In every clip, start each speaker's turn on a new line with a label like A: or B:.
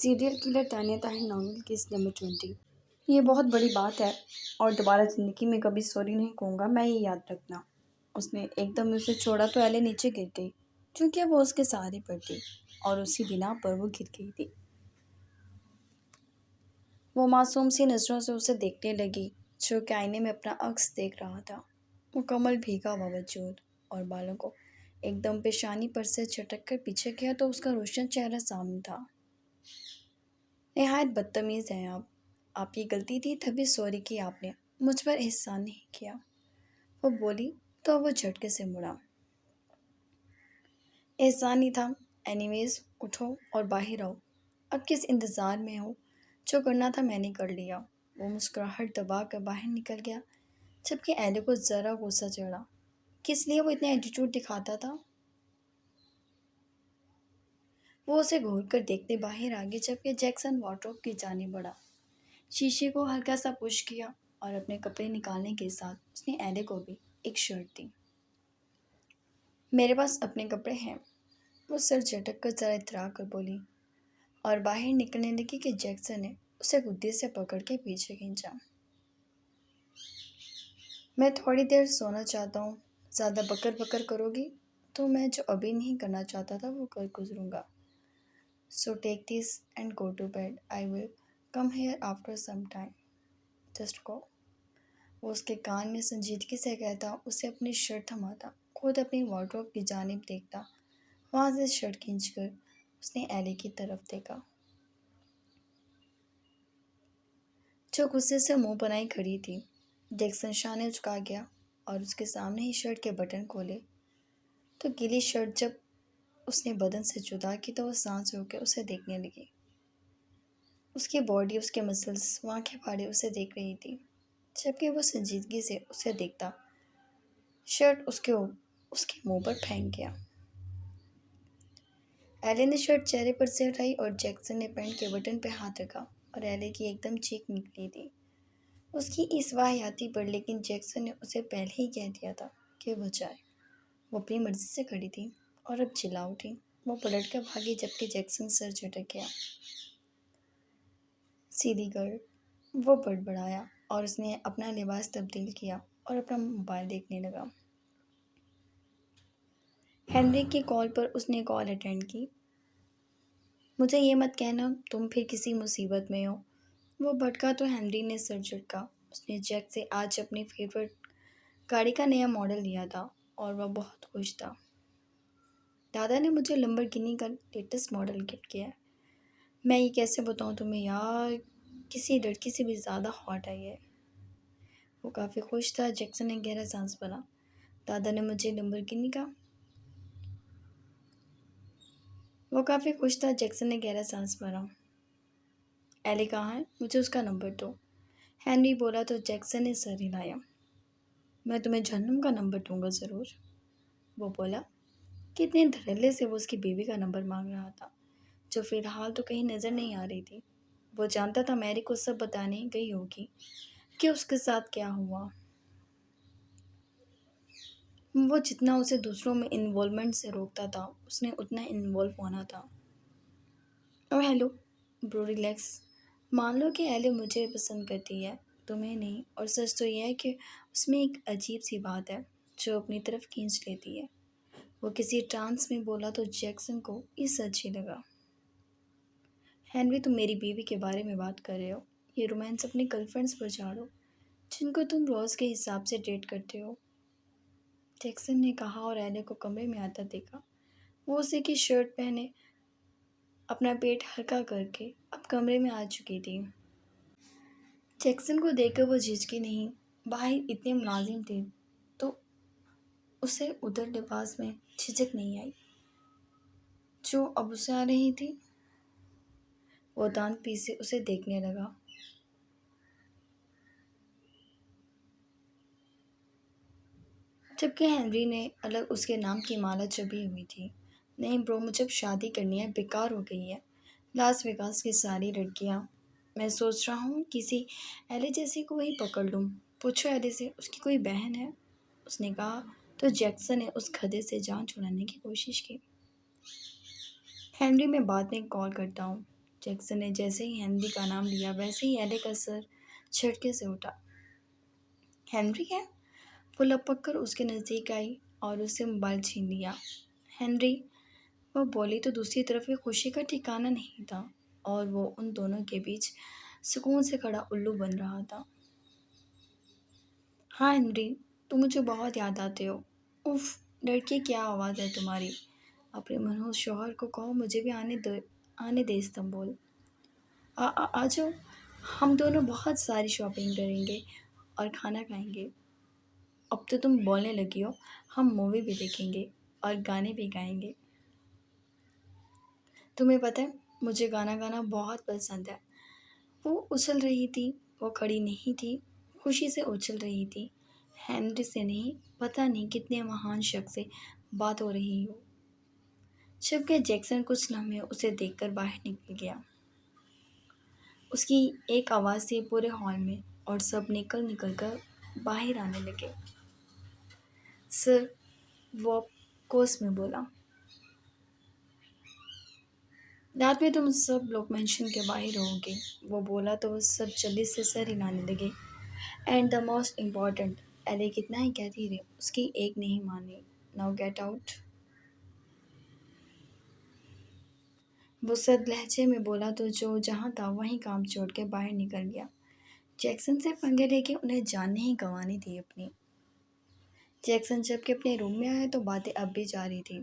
A: Serial killer Tania Tahir novel case number 20۔ یہ بہت بڑی بات ہے اور دوبارہ زندگی میں کبھی سوری نہیں کہوں گا، میں یہ یاد رکھنا۔ اس نے ایک دم اسے چھوڑا تو ایلے نیچے گر گئی، کیونکہ وہ اس کے سہارے پر تھی اور اسی بنا پر وہ گر گئی تھی۔ وہ معصوم سی نظروں سے اسے دیکھنے لگی، جو کہ آئینے میں اپنا عکس دیکھ رہا تھا۔ مکمل بھیگا ہوا وجود اور بالوں کو ایک دم پیشانی پر سے چھٹک کر پیچھے کیا تو اس کا روشن چہرہ سامنے تھا۔ نہایت بدتمیز ہیں آپ کی غلطی تھی تبھی سوری کی آپ نے، مجھ پر احسان نہیں کیا، وہ بولی تو وہ جھٹکے سے مڑا۔ احسان ہی تھا، اینی ویز اٹھو اور باہر آؤ، اب کس انتظار میں ہو؟ جو کرنا تھا میں نے کر لیا۔ وہ مسکراہٹ دبا کر باہر نکل گیا، جبکہ ایلے کو ذرا غصہ چڑھا۔ کس لیے وہ اتنا ایٹیٹیوڈ دکھاتا تھا؟ وہ اسے گھور کر دیکھتے باہر آ گئی، جبکہ جیکسن وارڈروب کی جانب بڑھا، شیشے کو ہلکا سا پش کیا اور اپنے کپڑے نکالنے کے ساتھ اس نے ایلے کو بھی ایک شرٹ دی۔ میرے پاس اپنے کپڑے ہیں، وہ سر جھٹک کر ذرا اترا کر بولی اور باہر نکلنے لگی کہ جیکسن نے اسے گدی سے پکڑ کے پیچھے کھینچا۔ میں تھوڑی دیر سونا چاہتا ہوں، زیادہ بکر بکر کرو گی تو میں جو ابھی نہیں کرنا چاہتا تھا وہ کر گزروں گا۔ So take this and go to bed. I will come here after some time. Just go. وہ اس کے کان میں سنجیدگی سے کہتا، اسے اپنی شرٹ تھماتا، خود اپنی وارڈروب کی جانب دیکھتا۔ وہاں سے شرٹ کھینچ کر اس نے ایلی کی طرف دیکھا، جو غصے سے منہ بنائی کھڑی تھی۔ جیکسن شانے جھکا گیا اور اس کے سامنے ہی شرٹ کے بٹن کھولے تو گیلی شرٹ جب اس نے بدن سے جدا کی تو وہ سانس روک کے اسے دیکھنے لگی۔ اس کی باڈی، اس کے مسلز، وہ آنکھیں پھاڑے اسے دیکھ رہی تھی، جبکہ وہ سنجیدگی سے اسے دیکھتا۔ شرٹ اس کے منہ پر پھینک گیا۔ ایلے نے شرٹ چہرے پر سے ہٹائی اور جیکسن نے پینٹ کے بٹن پہ ہاتھ رکھا اور ایلے کی ایک دم چیخ نکلی تھی اس کی اس واہیاتی پر، لیکن جیکسن نے اسے پہلے ہی کہہ دیا تھا کہ وہ جائے۔ وہ اپنی مرضی سے کھڑی تھی اور اب چلا اٹھی۔ وہ پلٹ کر بھاگی، جبکہ جیکسن سر جھٹک گیا۔ سیدھی گرل، وہ بڑبڑایا اور اس نے اپنا لباس تبدیل کیا اور اپنا موبائل دیکھنے لگا۔ ہنری کی کال پر اس نے کال اٹینڈ کی۔ مجھے یہ مت کہنا تم پھر کسی مصیبت میں ہو، وہ بھٹکا تو ہنری نے سر جھٹکا۔ اس نے جیک سے آج اپنی فیورٹ گاڑی کا نیا ماڈل لیا تھا اور وہ بہت خوش تھا۔ دادا نے مجھے لمبرگینی کا لیٹسٹ ماڈل گفٹ کیا ہے، میں یہ کیسے بتاؤں تمہیں یار، کسی لڑکی سے بھی زیادہ ہاٹ ہے یہ۔ وہ کافی خوش تھا، جیکسن نے گہرا سانس بھرا۔ دادا نے مجھے لمبرگینی کا وہ کافی خوش تھا، جیکسن نے گہرا سانس بھرا۔ ایلی کہاں ہے؟ مجھے اس کا نمبر دو، ہنری بولا تو جیکسن نے سر ہلایا۔ میں تمہیں جہنم کا نمبر دوں گا ضرور، وہ بولا۔ کتنے دھڑلے سے وہ اس کی بیوی کا نمبر مانگ رہا تھا، جو فی الحال تو کہیں نظر نہیں آ رہی تھی۔ وہ جانتا تھا میری کو سب بتانے گئی ہوگی کہ اس کے ساتھ کیا ہوا۔ وہ جتنا اسے دوسروں میں انوالومنٹ سے روکتا تھا، اس نے اتنا انوالو ہونا تھا۔ اوہ ہیلو برو، ریلیکس۔ مان لو کہ ایلی مجھے پسند کرتی ہے، تمہیں نہیں، اور سچ تو یہ ہے کہ اس میں ایک عجیب سی بات ہے جو اپنی طرف کھینچ لیتی ہے۔ وہ کسی ٹرانس میں بولا تو جیکسن کو یہ سچ ہی لگا۔ ہنری، تم میری بیوی کے بارے میں بات کر رہے ہو؟ یہ رومانس اپنے گرل فرینڈس پر جھاڑو، جن کو تم روز کے حساب سے ڈیٹ کرتے ہو، جیکسن نے کہا اور ایلی کو کمرے میں آتا دیکھا۔ وہ اسے کی شرٹ پہنے اپنا پیٹ ہلکا کر کے اب کمرے میں آ چکی تھی۔ جیکسن کو دیکھ کر وہ جھجکی نہیں، باہر اتنے ملازم تھے تو اسے ادھر لباس میں جھجک نہیں آئی جو اب اسے آ رہی تھی۔ وہ دانت پیسے اسے دیکھنے لگا۔ جبکہ ہنری نے الگ اس کے نام کی مالا چبھی ہوئی تھی۔ نہیں برو، مجھے اب شادی کرنی ہے، بیکار ہو گئی ہے لاس ویگاس کی ساری لڑکیاں۔ میں سوچ رہا ہوں کسی ایلی جیسی کو وہی پکڑ لوں۔ پوچھو ایلی سے، اس کی کوئی بہن ہے؟ اس نے کہا تو جیکسن نے اس گدھے سے جان چھڑانے کی کوشش کی۔ ہنری، میں بعد میں کال کرتا ہوں، جیکسن نے جیسے ہی ہنری کا نام لیا ویسے ہی ایلے کا سر جھٹکے سے اٹھا۔ ہنری ہے؟ وہ لپک کر اس کے نزدیک آئی اور اس سے موبائل چھین لیا۔ ہنری، وہ بولی تو دوسری طرف یہ خوشی کا ٹھکانہ نہیں تھا اور وہ ان دونوں کے بیچ سکون سے کھڑا الو بن رہا تھا۔ ہاں ہنری، تم مجھے بہت یاد آتے ہو۔ اف، لڑکی کیا آواز ہے تمہاری۔ اپنے منحوس شوہر کو کہو مجھے بھی آنے دے استنبول۔ آ جاؤ، ہم دونوں بہت ساری شاپنگ کریں گے اور کھانا کھائیں گے۔ اب تو تم بولنے لگی ہو، ہم مووی بھی دیکھیں گے اور گانے بھی گائیں گے۔ تمہیں پتہ ہے مجھے گانا گانا بہت پسند ہے۔ وہ اچھل رہی تھی، وہ کھڑی نہیں تھی، خوشی سے اچھل رہی تھی۔ ہنری سے نہیں، پتہ نہیں کتنے مہان شخص سے بات ہو رہی ہو۔ جبکہ جیکسن کچھ لمحے اسے دیکھ کر باہر نکل گیا۔ اس کی ایک آواز تھی پورے ہال میں اور سب نکل نکل کر باہر آنے لگے۔ سر، وہ کوس میں بولا، رات میں تم سب لوگ مینشن کے باہر ہو گے۔ وہ بولا تو وہ سب جلدی سے سر ہلانے لگے۔ اینڈ دا موسٹ امپورٹنٹ، ایلے کتنا ہی کہتی رہی، اس کی ایک نہیں مانی۔ Now get out. وہ سرد لہجے میں بولا تو جو جہاں تھا وہیں کام چھوڑ کے باہر نکل گیا۔ جیکسن سے پنگے لے کے انہیں جان نہیں گنوانی تھی اپنی۔ جیکسن جب کہ اپنے روم میں آیا تو باتیں اب بھی جاری تھیں،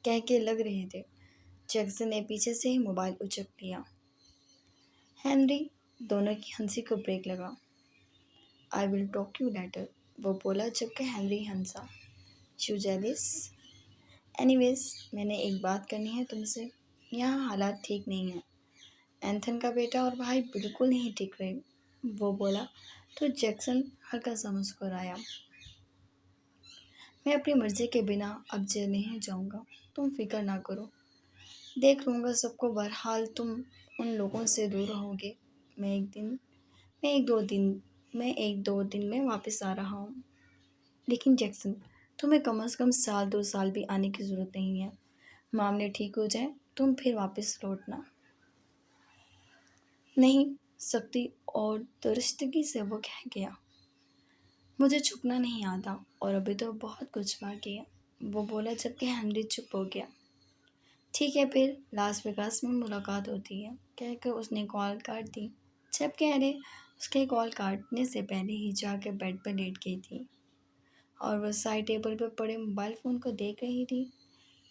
A: کہہ کے لگ رہے تھے۔ جیکسن نے پیچھے سے ہی موبائل اچک لیا۔ ہنری، دونوں کی ہنسی کو بریک لگا۔ I will talk you later, وہ بولا جبکہ ہنری ہنسا۔ You jealous? اینی ویز، میں نے ایک بات کرنی ہے تم سے۔ یہاں حالات ٹھیک نہیں ہیں۔ اینتھن کا بیٹا اور بھائی بالکل نہیں ٹک رہے، وہ بولا تو جیکسن ہلکا سا مسکرایا۔ میں اپنی مرضی کے بنا اب جیل نہیں جاؤں گا، تم فکر نہ کرو، دیکھ لوں گا سب کو۔ بہرحال تم ان لوگوں سے دور رہو گے۔ میں ایک دو دن میں واپس آ رہا ہوں۔ لیکن جیکسن، تمہیں کم از کم سال 2 سال بھی آنے کی ضرورت نہیں ہے۔ معاملے ٹھیک ہو جائیں تم پھر واپس لوٹنا۔ نہیں، سختی اور درستگی سے وہ کہہ گیا۔ مجھے چھپنا نہیں آتا اور ابھی تو بہت کچھ باقی ہے، وہ بولا جبکہ ہنری چپ ہو گیا۔ ٹھیک ہے پھر لاس ویگاس میں ملاقات ہوتی ہے، کہہ کر اس نے کال کاٹ دی، جبکہ ایلے اس کے کال کاٹنے سے پہلے ہی جا کے بیڈ پر لیٹ گئی تھی اور وہ سائڈ ٹیبل پر پڑے موبائل فون کو دیکھ رہی تھی۔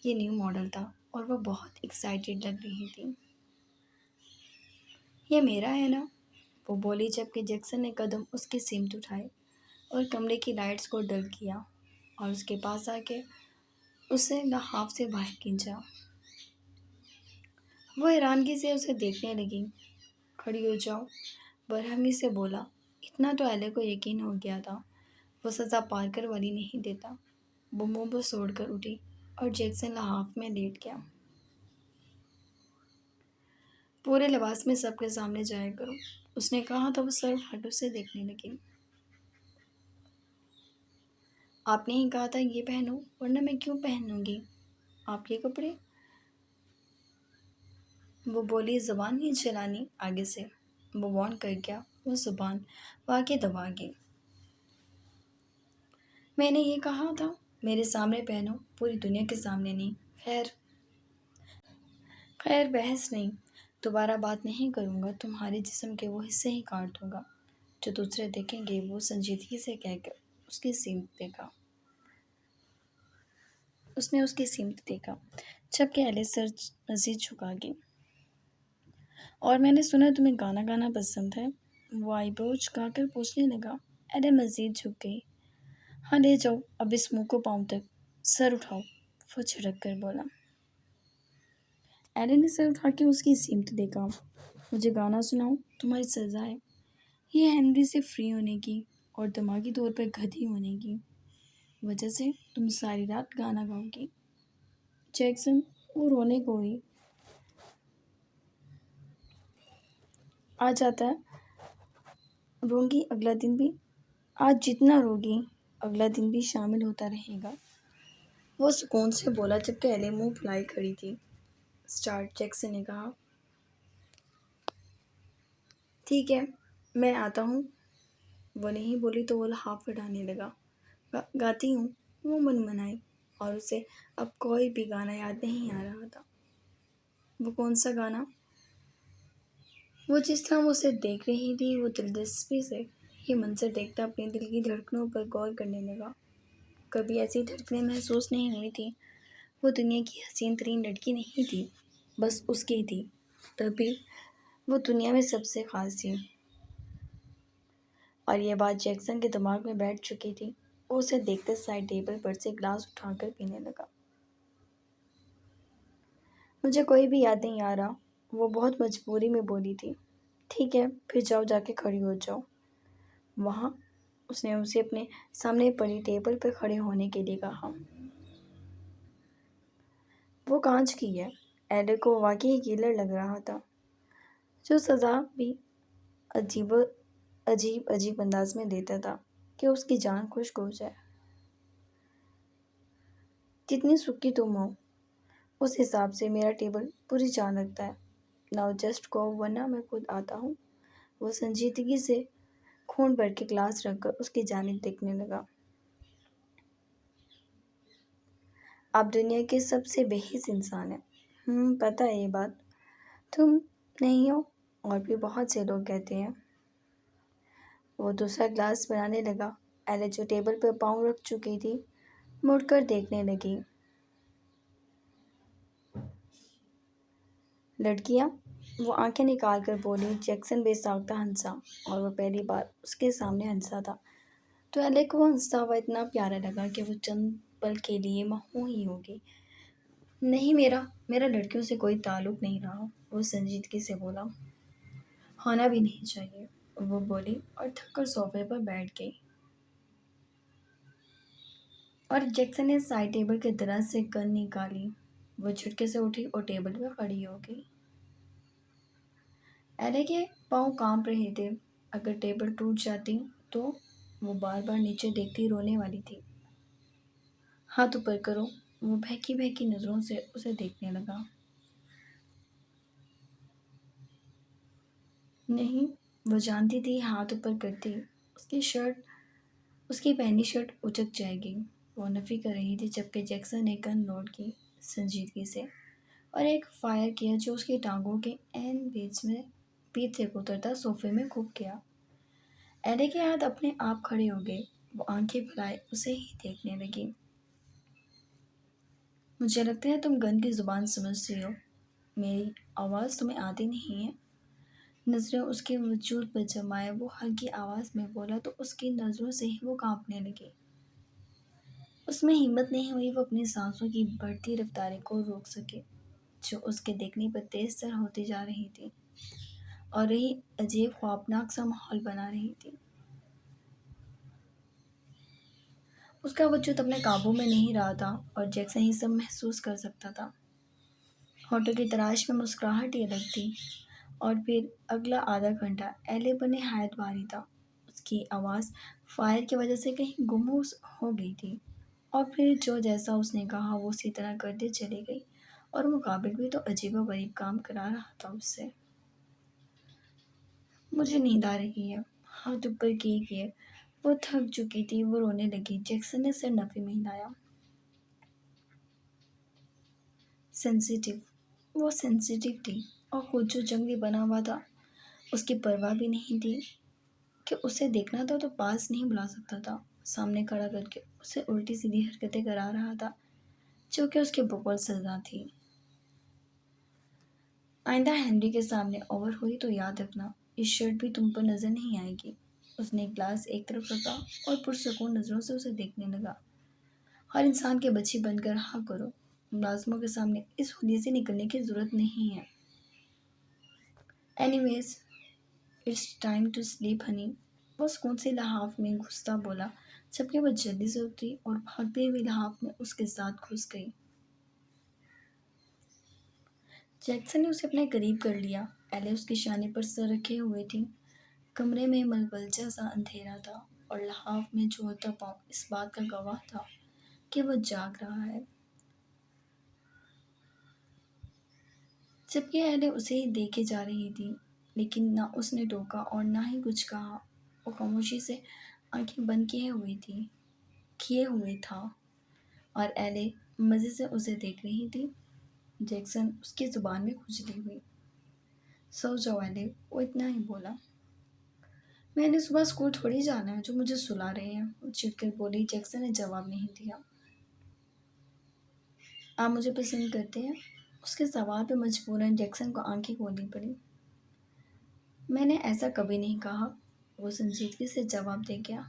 A: یہ نیو ماڈل تھا اور وہ بہت ایکسائٹیڈ لگ رہی تھی۔ یہ میرا ہے نا، وہ بولی جبکہ جیکسن نے قدم اس کی سمت اٹھائے اور کمرے کی لائٹس کو ڈل کیا اور اس کے پاس آ کے اسے لحاف سے باہر کھینچا۔ وہ حیرانگی سے اسے دیکھنے لگی۔ کھڑی ہو جاؤ، برہمی سے بولا۔ اتنا تو ایلے کو یقین ہو گیا تھا، وہ سزا پارکر والی نہیں دیتا۔ وہ منہ پر سوڑ کر اٹھی اور جیکسن لحاف میں لیٹ گیا۔ پورے لباس میں سب کے سامنے جایا کرو، اس نے کہا تو وہ سر اٹھا کر اسے دیکھنے لگی۔ آپ نے ہی کہا تھا یہ پہنو، ورنہ میں کیوں پہنوں گی آپ یہ کپڑے؟ وہ بولی زبان نہیں چلانی آگے سے، وہ وارن کر گیا۔ وہ زبان واقعی دبا گئی۔ میں نے یہ کہا تھا میرے سامنے پہنو، پوری دنیا کے سامنے نہیں۔ خیر بحث نہیں، دوبارہ بات نہیں کروں گا، تمہارے جسم کے وہ حصے ہی کاٹ دوں گا جو دوسرے دیکھیں گے، وہ سنجیدگی سے کہہ کر اس نے اس کی سمت دیکھا جبکہ ایلے سر مزید جھکا گئی۔ اور میں نے سنا تمہیں گانا گانا پسند ہے، وہ آئی برو جھکا کر پوچھنے لگا۔ ایلے مزید جھک گئی۔ ہاں لے جاؤ اب اس منہ کو پاؤں تک، سر اٹھاؤ، وہ جھڑک کر بولا۔ ایلے نے سر اٹھا کے اس کی سمت دیکھا۔ مجھے گانا سناؤ، تمہاری سزا ہے یہ ہنری سے فری ہونے کی اور دماغی طور پر گدھی ہونے کی وجہ سے تم ساری رات گانا گاؤ گی۔ جیکسن، وہ رونے کو ہوئی آ جاتا ہے، روں گی اگلا دن بھی، آج جتنا روگی اگلا دن بھی شامل ہوتا رہے گا، وہ سکون سے بولا جبکہ ایلے منہ پھلائے کھڑی تھی۔ اسٹارٹ، جیکسن نے کہا۔ ٹھیک ہے، میں آتا ہوں۔ وہ نہیں بولی تو وہ لحاف اٹھانے لگا۔ گاتی ہوں، وہ منمنائی، اور اسے اب کوئی بھی گانا یاد نہیں آ رہا تھا۔ وہ کون سا گانا؟ وہ جس طرح وہ اسے دیکھ رہی تھی وہ دلچسپی سے یہ منظر دیکھتا اپنے دل کی دھڑکنوں پر غور کرنے لگا۔ کبھی ایسی دھڑکنیں محسوس نہیں ہوئی تھی۔ وہ دنیا کی حسین ترین لڑکی نہیں تھی، بس اس کی تھی، تبھی وہ دنیا میں سب سے خاص تھی۔ اور یہ بات جیکسن کے دماغ میں بیٹھ چکی تھی۔ وہ اسے دیکھتے سائڈ ٹیبل پر سے گلاس اٹھا کر پینے لگا۔ مجھے کوئی بھی یاد نہیں آ رہا، وہ بہت مجبوری میں بولی تھی۔ ٹھیک ہے، پھر جاؤ، جا کے کھڑی ہو جاؤ۔ وہاں اس نے اسے اپنے سامنے پڑی ٹیبل پر کھڑے ہونے کے لیے کہا۔ وہ کانچ کی ہے۔ ایلے کو واقعی کیلر لگ رہا تھا، جو سزا بھی عجیب عجیب عجیب انداز میں دیتا تھا کہ اس کی جان خشک ہو جائے۔ جتنی سکی تم ہو اس حساب سے میرا ٹیبل پوری جان رکھتا ہے۔ ناؤ جسٹ گو ورنہ میں خود آتا ہوں۔ وہ سنجیدگی سے خون بھر کے گلاس رکھ کر اس کی جانب دیکھنے لگا۔ آپ دنیا کے سب سے بے حس انسان ہیں۔ پتہ ہے یہ بات۔ تم نہیں ہو، اور بھی بہت سے لوگ کہتے ہیں۔ وہ دوسرا گلاس بنانے لگا۔ ایلے جو ٹیبل پر پاؤں رکھ چکی تھی مڑ کر دیکھنے لگی۔ لڑکیاں، وہ آنکھیں نکال کر بولی۔ جیکسن بے ساختہ ہنسا، اور وہ پہلی بار اس کے سامنے ہنسا تھا، تو ایلے کو وہ ہنستا ہوا اتنا پیارا لگا کہ وہ چند پل کے لیے مہوی ہی ہو گئی۔ نہیں، میرا لڑکیوں سے کوئی تعلق نہیں رہا، وہ سنجیدگی سے بولا۔ ہونا بھی نہیں چاہیے، وہ بولی اور تھک کر صوفے پر بیٹھ گئی۔ اور جیکسن نے سائڈ ٹیبل کے درازد سے گن نکالی۔ وہ جھٹکے سے اٹھی اور ٹیبل پہ کھڑی ہو گئی۔ ایلے کے پاؤں کانپ رہے تھے۔ اگر ٹیبل ٹوٹ جاتی تو وہ بار بار نیچے دیکھتی رونے والی تھی۔ ہاتھ اوپر کرو، وہ بہکی بہکی نظروں سے اسے دیکھنے لگا۔ نہیں، وہ جانتی تھی ہاتھ اوپر کرتی اس کی پہنی شرٹ اچک جائے گی۔ وہ نفی کر رہی تھی جبکہ جیکسن نے گن لوڈ کی سنجیدگی سے، اور ایک فائر کیا جو اس کی ٹانگوں کے عین بیچ سے گزرتا صوفے میں گھپ گیا۔ ایلے کے ہاتھ اپنے آپ کھڑے ہو گئے۔ وہ آنکھیں پھیلائے اسے ہی دیکھنے لگی۔ مجھے لگتا ہے تم گن کی زبان سمجھتی ہو، میری آواز تمہیں آتی نہیں ہے۔ نظریں اس کے وجود پر جمائے وہ ہلکی آواز میں بولا تو اس کی نظروں سے ہی وہ کانپنے لگی۔ اس میں ہمت نہیں ہوئی وہ اپنی سانسوں کی بڑھتی رفتاریں کو روک سکے، جو اس کے دیکھنے پر تیز تر ہوتی جا رہی تھی اور رہی عجیب خوابناک سا ماحول بنا رہی تھی۔ اس کا وجود اپنے قابو میں نہیں رہا تھا، اور جیکسن یہ سب محسوس کر سکتا تھا۔ ہونٹوں کی تراش میں مسکراہٹ ہی الگ تھی۔ اور پھر اگلا آدھا گھنٹہ ایلے پر نہایت بھاری تھا۔ اس کی آواز فائر کی وجہ سے کہیں گم ہو گئی تھی، اور پھر جو جیسا اس نے کہا وہ اسی طرح کرتے چلی گئی، اور مقابل بھی تو عجیب و غریب کام کرا رہا تھا اس سے۔ مجھے نیند آ رہی ہے، ہاتھ اوپر کیے وہ تھک چکی تھی۔ وہ رونے لگی۔ جیکسن نے سر نفی میں ہلایا۔ وہ سینسیٹیو تھی، اور خود جو جنگلی بنا ہوا تھا اس کی پرواہ بھی نہیں تھی کہ اسے دیکھنا تھا تو پاس نہیں بلا سکتا تھا۔ سامنے کھڑا کر کے اسے الٹی سیدھی حرکتیں کرا رہا تھا جو کہ اس کے بقول سزا تھی۔ آئندہ ہنری کے سامنے اوور ہوئی تو یاد رکھنا، یہ شرٹ بھی تم پر نظر نہیں آئے گی۔ اس نے گلاس ایک طرف رکھا اور پرسکون نظروں سے اسے دیکھنے لگا۔ ہر انسان کے بچی بن کر رہا کرو، ملازموں کے سامنے اس حلیے سے نکلنے کی ضرورت نہیں ہے۔ Anyways, it's time to sleep honey, وہ سکون سے لحاف میں گھستا بولا جبکہ وہ جلدی سے اٹھی اور بھاگتے ہوئے لحاف میں اس کے ساتھ گھس گئی۔ جیکسن نے اسے اپنے قریب کر لیا۔ ایلے اس کے شانے پر سر رکھے ہوئے تھی۔ کمرے میں ملبلچہ سا اندھیرا تھا، اور لحاف میں جھولتا پاؤں اس بات کا گواہ تھا کہ وہ جاگ رہا ہے۔ جبکہ ایلے اسے ہی دیکھے جا رہی تھی، لیکن نہ اس نے ٹوکا اور نہ ہی کچھ کہا۔ وہ خاموشی سے آنکھیں بند کیے ہوئے تھا اور ایلے مزے سے اسے دیکھ رہی تھی۔ جیکسن اس کی زبان میں کھجلی ہوئی۔ سو جاؤ ایلے، وہ اتنا ہی بولا۔ میں نے صبح اسکول تھوڑی جانا ہے جو مجھے سلا رہے ہیں، وہ چڑ کر بولی۔ جیکسن نے جواب نہیں دیا۔ آپ مجھے پسند کرتے ہیں؟ اس کے سوال پہ مجبوراً جیکسن کو آنکھیں کھولنی پڑی۔ میں نے ایسا کبھی نہیں کہا، وہ سنجیدگی سے جواب دے گیا۔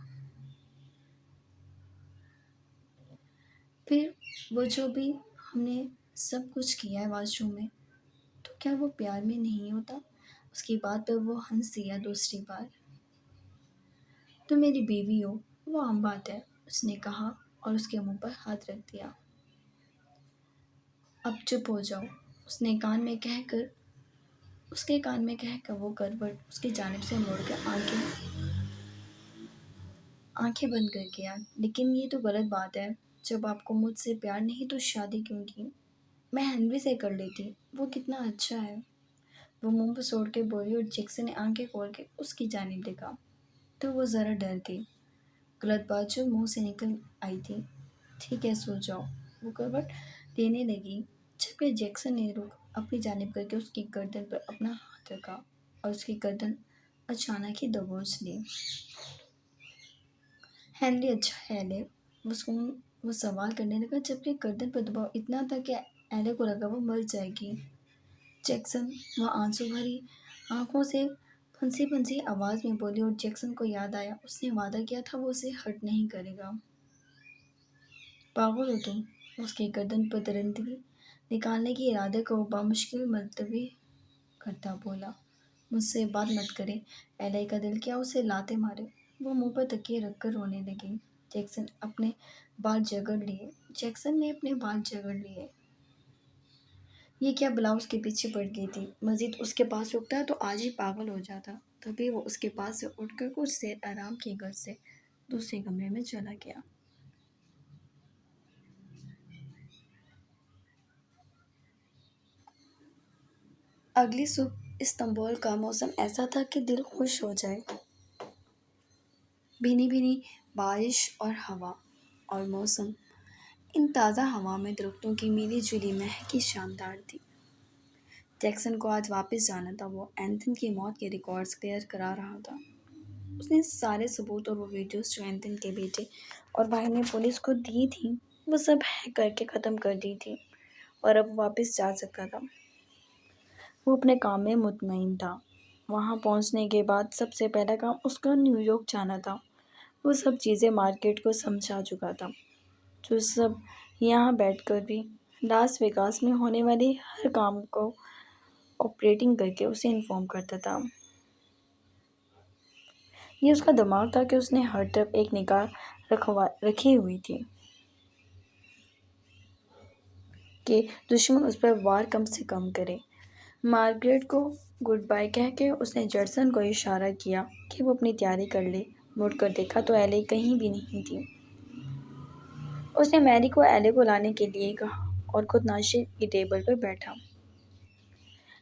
A: پھر وہ جو بھی ہم نے سب کچھ کیا ہے واش روم میں، تو کیا وہ پیار میں نہیں ہوتا؟ اس کی بات پہ وہ ہنس دیا دوسری بار۔ تم میری بیوی ہو، وہ عام بات ہے، اس نے کہا اور اس کے منہ پر ہاتھ رکھ دیا۔ اب چپ ہو جاؤ، اس کے کان میں کہہ کر وہ کروٹ اس کی جانب سے موڑ کر آنکھیں بند کر گیا۔ لیکن یہ تو غلط بات ہے، جب آپ کو مجھ سے پیار نہیں تو شادی کیوں کی؟ میں ہنری سے کر لیتی، وہ کتنا اچھا ہے، وہ منہ پسوڑ کے بولی اور جیکسن نے آنکھیں کھول کے اس کی جانب دیکھا تو وہ ذرا ڈر گئی۔ غلط بات جو منہ سے نکل آئی تھی۔ ٹھیک ہے، سو جاؤ، وہ کروٹ دینے لگی، جبکہ جیکسن نے رخ اپنی جانب کر کے اس کی گردن پر اپنا ہاتھ رکھا اور اس کی گردن اچانک ہی دبوچ لی۔ ہنری اچھا ہے ایلے، وہ سوال کرنے لگا، جبکہ گردن پر دباؤ اتنا تھا کہ ایلے کو لگا وہ مر جائے گی۔ جیکسن، وہ آنسو بھری آنکھوں سے پھنسی پھنسی آواز میں بولی اور جیکسن کو یاد آیا اس نے وعدہ کیا تھا وہ اسے ہرٹ نہیں کرے گا۔ پاگل ہو تم، وہ اس کی گردن پر درندگی نکالنے کے ارادے کو بامشکل ملتوی کرتا بولا۔ مجھ سے بات مت کرے، ایلے کا دل کیا اسے لاتے مارے۔ وہ منہ پر تکیے رکھ کر رونے لگی۔ جیکسن نے اپنے بال جگڑ لیے۔ یہ کیا بلا اس کے پیچھے پڑ گئی تھی؟ مزید اس کے پاس رکتا تو آج ہی پاگل ہو جاتا۔ تبھی وہ اس کے پاس سے اٹھ کر کچھ دیر آرام کی غرض سے دوسرے کمرے میں چلا گیا۔ اگلی صبح استنبول کا موسم ایسا تھا کہ دل خوش ہو جائے۔ بھینی بھینی بارش اور ہوا اور موسم، ان تازہ ہوا میں درختوں کی ملی جلی مہک ہی شاندار تھی۔ جیکسن کو آج واپس جانا تھا، وہ اینتھن کی موت کے ریکارڈز کلیئر کرا رہا تھا۔ اس نے سارے ثبوت اور وہ ویڈیوز جو اینتھن کے بیٹے اور بھائی نے پولیس کو دی تھیں وہ سب ہیک کر کے ختم کر دی تھی اور اب واپس جا سکتا تھا۔ وہ اپنے کام میں مطمئن تھا۔ وہاں پہنچنے کے بعد سب سے پہلا کام اس کا نیو یارک جانا تھا۔ وہ سب چیزیں مارکیٹ کو سمجھا چکا تھا، جو سب یہاں بیٹھ کر بھی لاس ویگاس میں ہونے والے ہر کام کو آپریٹنگ کر کے اسے انفارم کرتا تھا۔ یہ اس کا دماغ تھا کہ اس نے ہر طرف ایک نگاہ رکھی ہوئی تھی کہ دشمن اس پر وار کم سے کم کرے۔ مارگریٹ کو گڈ بائی کہہ کے اس نے جڈسن کو اشارہ کیا کہ وہ اپنی تیاری کر لے۔ مڑ کر دیکھا تو ایلے کہیں بھی نہیں تھی۔ اس نے میری کو ایلے کو لانے کے لیے کہا اور خود ناشتے کی ٹیبل پر بیٹھا۔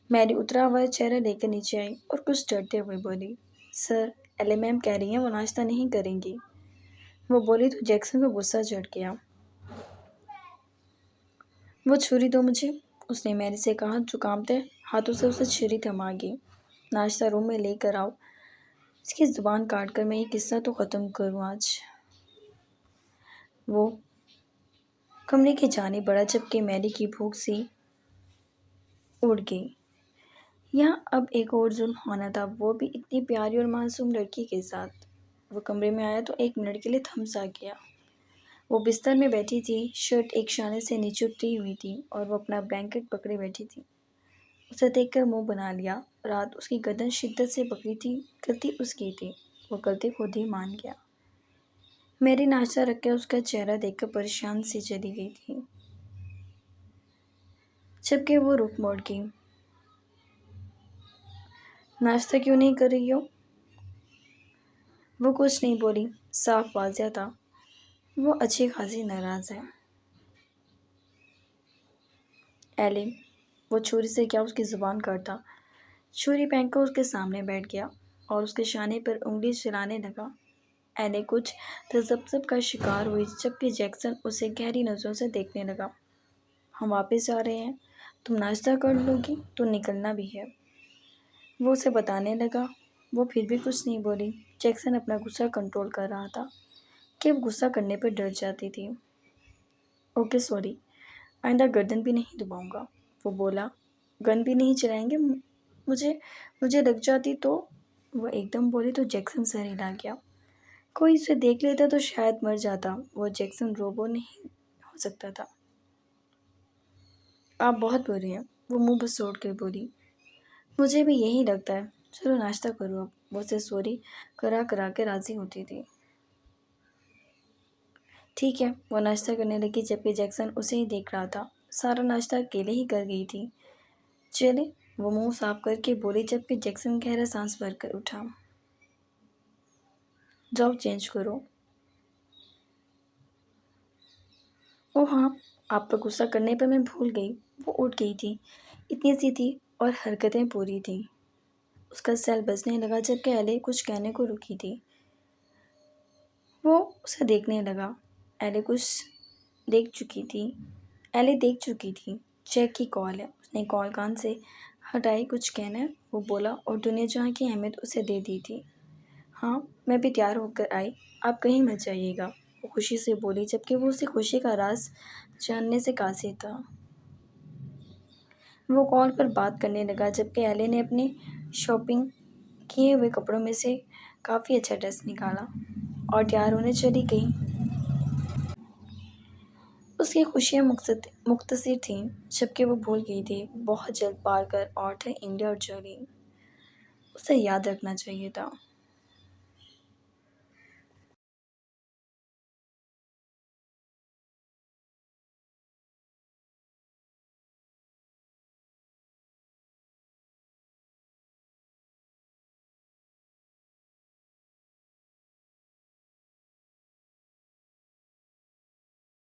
A: میری اترا ہوا چہرہ لے کر نیچے آئی اور کچھ ڈرتے ہوئے بولی، سر، ایلے میم کہہ رہی ہیں وہ ناشتہ نہیں کریں گی۔ وہ بولی تو جیکسن کو غصہ چڑھ گیا۔ وہ چھری دو مجھے، اس نے میری سے کہا جو کانپتے ہاتھوں سے اسے چھری تھما گئی۔ ناشتہ روم میں لے کر آؤ۔ اس کی زبان کاٹ کر میں یہ قصہ تو ختم کروں آج۔ وہ کمرے کی جانب بڑھا جبکہ میری کی بھوک سی اڑ گئی۔ یہاں اب ایک اور ظلم ہونا تھا، وہ بھی اتنی پیاری اور معصوم لڑکی کے ساتھ۔ وہ کمرے میں آیا تو ایک منٹ کے لیے تھم سا گیا۔ وہ بستر میں بیٹھی تھی، شرٹ ایک شانے سے نیچے اتری ہوئی تھی اور وہ اپنا بلینکٹ پکڑے بیٹھی تھی۔ اسے دیکھ کر منہ بنا لیا۔ رات اس کی گردن شدت سے پکڑی تھی، غلطی اس کی تھی، وہ غلطی خود ہی مان گیا۔ میری ناشتہ رکھ کر اس کا چہرہ دیکھ کر پریشان سی چلی گئی تھی، جبکہ وہ رخ موڑ گئی۔ ناشتہ کیوں نہیں کر رہی ہو؟ وہ کچھ نہیں بولی، صاف واضح تھا وہ اچھی خاصی ناراض ہے۔ ایلے، وہ چھری سے کیا اس کی زبان کاٹا۔ چھری پھینک کر اس کے سامنے بیٹھ گیا اور اس کے شانے پر انگلی چلانے لگا۔ ایلے کچھ تذبذب کا شکار ہوئی جبکہ جیکسن اسے گہری نظروں سے دیکھنے لگا۔ ہم واپس جا رہے ہیں، تم ناشتہ کر لو گی تو نکلنا بھی ہے، وہ اسے بتانے لگا۔ وہ پھر بھی کچھ نہیں بولی۔ جیکسن اپنا غصہ کنٹرول کر رہا تھا کہ وہ غصہ کرنے پر ڈر جاتی تھی۔ اوکے سوری، آئندہ گردن بھی نہیں دباؤں گا، وہ بولا۔ گن بھی نہیں چلائیں گے، مجھے لگ جاتی تو، وہ ایک دم بولی تو جیکسن سر ہلا گیا۔ کوئی اسے دیکھ لیتا تو شاید مر جاتا، وہ جیکسن روبو نہیں ہو سکتا تھا۔ آپ بہت برے ہیں، وہ منہ بسوڑ کے بولی۔ مجھے بھی یہی لگتا ہے، چلو ناشتہ کرو اب، وہ اسے سوری کرا کرا کے راضی ہوتی تھی۔ ٹھیک ہے، وہ ناشتہ کرنے لگی جبکہ جیکسن اسے ہی دیکھ رہا تھا۔ سارا ناشتہ اکیلے ہی کر گئی تھی۔ چلے، وہ منہ صاف کر کے بولی جبکہ جیکسن گہرا سانس بھر کر اٹھا۔ جاؤ چینج کرو۔ او ہاں، آپ پر غصہ کرنے پر میں بھول گئی، وہ اٹھ گئی تھی، اتنی سی تھی اور حرکتیں پوری تھیں۔ اس کا سیل بجنے لگا جبکہ ایلے کچھ کہنے کو رکی تھی۔ وہ اسے دیکھنے لگا۔ ایلے دیکھ چکی تھی۔ چیک کی کال ہے، اس نے کال کان سے ہٹائی۔ کچھ کہنا ہے، وہ بولا اور دنیا جہاں کی اہمیت اسے دے دی تھی۔ ہاں، میں بھی تیار ہو کر آئی، آپ کہیں مت جائیے گا، وہ خوشی سے بولی جبکہ وہ اسے خوشی کا راز جاننے سے قاصر تھا۔ وہ کال پر بات کرنے لگا جبکہ ایلے نے اپنے شاپنگ کیے ہوئے کپڑوں میں سے کافی اچھا ڈریس نکالا اور تیار ہونے چلی گئی۔ اس کی خوشیاں مختصر تھیں جبکہ وہ بھول گئی تھی بہت جلد پارکر، آرتھر، انڈیا اور جولی۔ اسے یاد رکھنا چاہیے تھا۔